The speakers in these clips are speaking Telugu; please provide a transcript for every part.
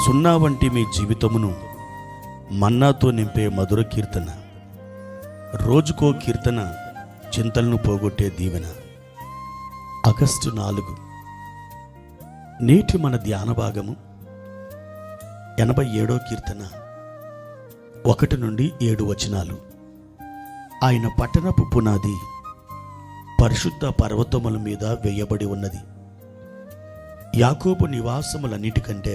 సున్నా వంటి మీ జీవితమును మన్నాతో నింపే మధుర కీర్తన, రోజుకో కీర్తన, చింతలను పోగొట్టే దీవెన. ఆగస్టు 4. నేటి మన ధ్యాన భాగము 87వ కీర్తన 1 నుండి 7 వచనాలు. ఆయన పట్టణపు పునాది పరిశుద్ధ పర్వతముల మీద వేయబడి ఉన్నది. యాకోబు నివాసములన్నిటికంటే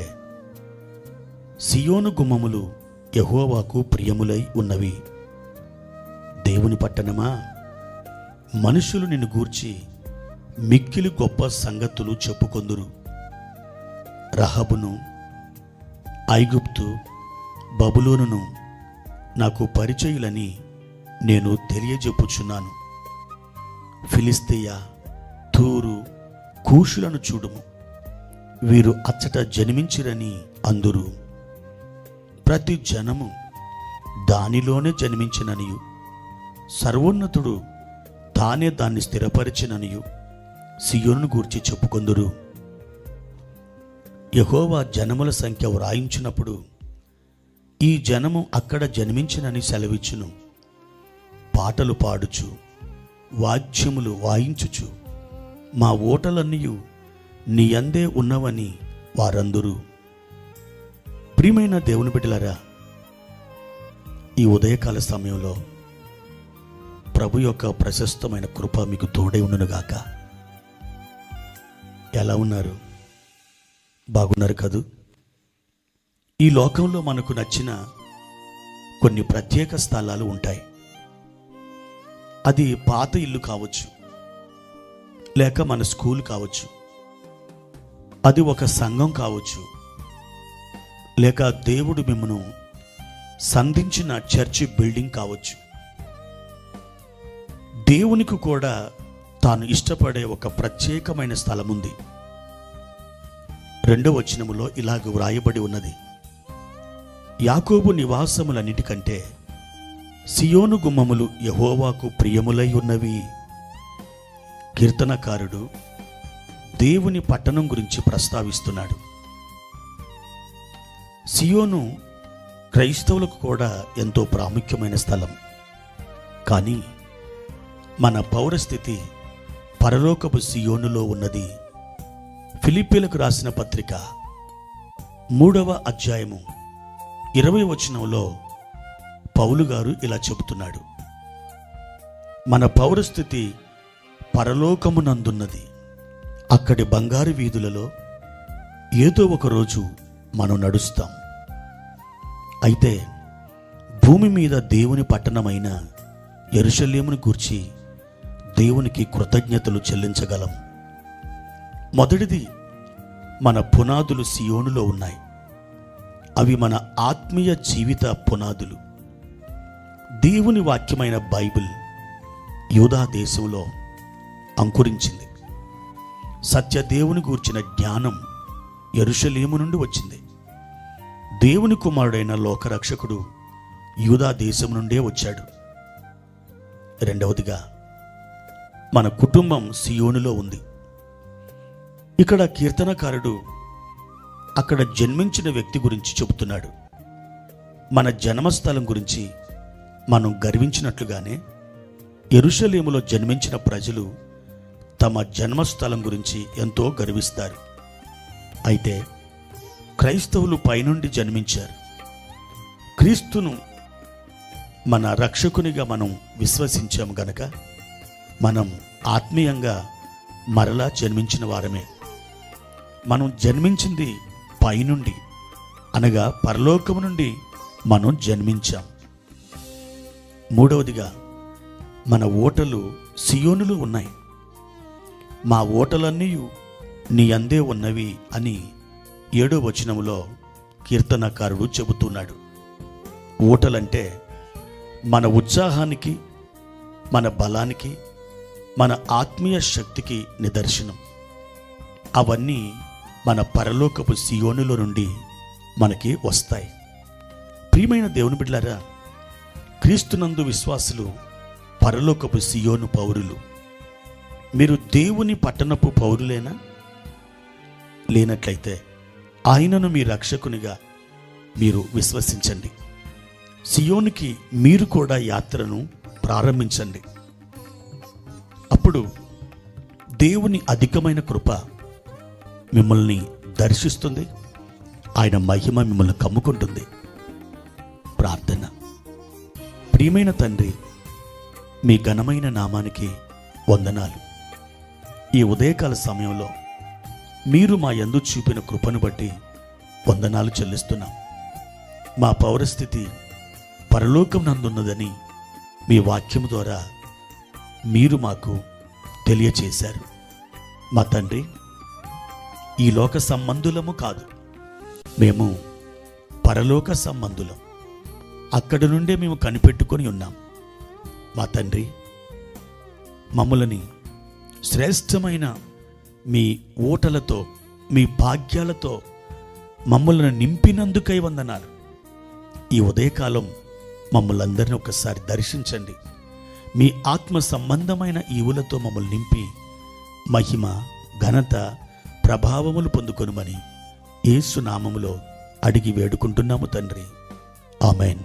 సియోను గుమ్మములు యెహోవాకు ప్రియములై ఉన్నవి. దేవుని పట్టణమా, మనుషులు నిన్ను గూర్చి మిక్కిలి గొప్ప సంగతులు చెప్పుకొందురు. రహబును, ఐగుప్తు, బబులోనును నాకు పరిచయులని నేను తెలియజెప్పుచున్నాను. ఫిలిష్తీయ, తూరు, కూషులను చూడుము, వీరు అచ్చట జన్మించిరని అందురు. ప్రతి జనము దానిలోనే జన్మించిననియు, సర్వోన్నతుడు తానే దాన్ని స్థిరపరిచిననియు సియోనును గూర్చి చెప్పుకొందురు. యెహోవా జనముల సంఖ్య వ్రాయించినప్పుడు ఈ జనము అక్కడ జన్మించినని సెలవిచ్చును. పాటలు పాడుచు, వాద్యములు వాయించుచు, మా ఓటలన్నీయు నీ యందే ఉన్నవని వారందరూ. ప్రియమైన దేవుని బిడ్డలారా, ఈ ఉదయకాల సమయంలో ప్రభు యొక్క ప్రశస్తమైన కృప మీకు తోడై ఉండునుగాక. ఎలా ఉన్నారు? బాగున్నారు కదూ? ఈ లోకంలో మనకు నచ్చిన కొన్ని ప్రత్యేక స్థలాలు ఉంటాయి. అది పాత ఇల్లు కావచ్చు, లేక మన స్కూల్ కావచ్చు, అది ఒక సంఘం కావచ్చు, లేక దేవుడు మిమ్మను సంధించిన చర్చి బిల్డింగ్ కావచ్చు. దేవునికి కూడా తాను ఇష్టపడే ఒక ప్రత్యేకమైన స్థలం ఉంది. 2వ వచనములో ఇలాగ వ్రాయబడి ఉన్నది: యాకోబు నివాసములన్నిటికంటే సియోను గుమ్మములు యెహోవాకు ప్రియములై ఉన్నవి. కీర్తనకారుడు దేవుని పట్టణం గురించి ప్రస్తావిస్తున్నాడు. సియోను క్రైస్తవులకు కూడా ఎంతో ప్రాముఖ్యమైన స్థలం. కానీ మన పౌరస్థితి పరలోకపు సియోనులో ఉన్నది. ఫిలిప్పీలకు రాసిన పత్రిక 3వ అధ్యాయము 20వ వచనంలో పౌలు గారు ఇలా చెబుతున్నాడు: మన పౌరస్థితి పరలోకమునందున్నది. అక్కడి బంగారు వీధులలో ఏదో ఒక రోజు మనం నడుస్తాం. అయితే భూమి మీద దేవుని పట్టణమైన యెరూషలేమును గూర్చి దేవునికి కృతజ్ఞతలు చెల్లించగలం. మొదటిది, మన పునాదులు సియోనులో ఉన్నాయి. అవి మన ఆత్మీయ జీవిత పునాదులు. దేవుని వాక్యమైన బైబిల్ యూదా దేశంలో అంకురించింది. సత్యదేవుని గూర్చిన జ్ఞానం యెరూషలేము నుండి వచ్చింది. దేవుని కుమారుడైన లోకరక్షకుడు యూదా దేశం నుండే వచ్చాడు. రెండవదిగా, మన కుటుంబం సియోనులో ఉంది. ఇక్కడ కీర్తనకారుడు అక్కడ జన్మించిన వ్యక్తి గురించి చెబుతున్నాడు. మన జన్మస్థలం గురించి మనం గర్వించినట్లుగానే యెరూషలేములో జన్మించిన ప్రజలు తమ జన్మస్థలం గురించి ఎంతో గర్విస్తారు. అయితే క్రైస్తవులు పైనుండి జన్మించారు. క్రీస్తును మన రక్షకునిగా మనం విశ్వసించాము గనక మనం ఆత్మీయంగా మరలా జన్మించిన వారమే. మనం జన్మించింది పైనుండి, అనగా పరలోకము నుండి మనం జన్మించాం. మూడవదిగా, మన ఓటలు సియోనులో ఉన్నాయి. మా ఓటలన్నీ నీ అందే ఉన్నవి అని 7వ వచనములో కీర్తనకారుడు చెబుతున్నాడు. ఓటలంటే మన ఉత్సాహానికి, మన బలానికి, మన ఆత్మీయ శక్తికి నిదర్శనం. అవన్నీ మన పరలోకపు సియోనులో నుండి మనకి వస్తాయి. ప్రియమైన దేవుని బిడ్డలారా, క్రీస్తునందు విశ్వాసులు పరలోకపు సియోను పౌరులు. మీరు దేవుని పట్టణపు పౌరులేనా? లేనట్లయితే ఆయనను మీ రక్షకునిగా మీరు విశ్వసించండి. సియోనుకి మీరు కూడా యాత్రను ప్రారంభించండి. అప్పుడు దేవుని అధికమైన కృప మిమ్మల్ని దర్శిస్తుంది. ఆయన మహిమ మిమ్మల్ని కమ్ముకుంటుంది. ప్రార్థన. ప్రియమైన తండ్రి, మీ ఘనమైన నామానికి వందనాలు. ఈ ఉదయకాల సమయంలో మీరు మా యందు చూపిన కృపను బట్టి వందనాలు చెల్లిస్తున్నాం. మా పౌరస్థితి పరలోకం నందున్నదని మీ వాక్యము ద్వారా మీరు మాకు తెలియచేశారు. మా తండ్రి, ఈ లోక సంబంధులము కాదు, మేము పరలోక సంబంధులం. అక్కడి నుండే మేము కనిపెట్టుకొని ఉన్నాం. మా తండ్రి, మమ్మల్ని శ్రేష్టమైన మీ ఓటలతో, మీ భాగ్యాలతో మమ్మల్ని నింపినందుకై వందనాలు. ఈ ఉదయకాలం మమ్మల్ని అందరినీ ఒకసారి దర్శించండి. మీ ఆత్మ సంబంధమైన ఈవులతో మమ్మల్ని నింపి మహిమ, ఘనత, ప్రభావములు పొందుకొనుమని యేసు నామములో అడిగి వేడుకుంటున్నాము తండ్రి. ఆమెన్.